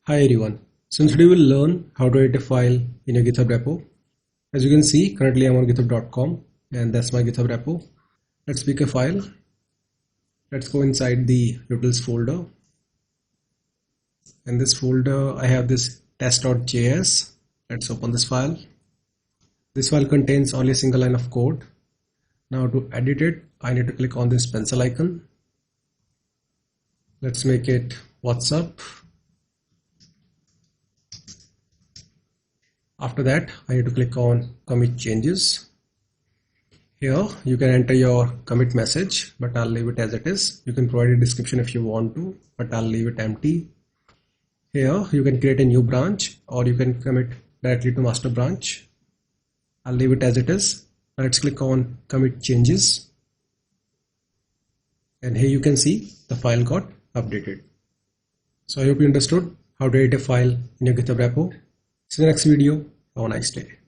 Hi everyone. So today we'll learn how to edit a file in your GitHub repo. As you can see, currently I'm on github.com and that's my GitHub repo. Let's pick a file. Let's go inside the utils folder. In this folder, I have this test.js. Let's open this file. This file contains only a single line of code. Now to edit it, I need to click on this pencil icon. Let's make it WhatsApp. After that, I need to click on commit changes. Here you can enter your commit message, but I'll leave it as it is. You can provide a description if you want to, but I'll leave it empty. Here you can create a new branch or you can commit directly to master branch. I'll leave it as it is. Now let's click on commit changes. And here you can see the file got updated. So I hope you understood how to edit a file in your GitHub repo. See you in the next video. Have a nice day.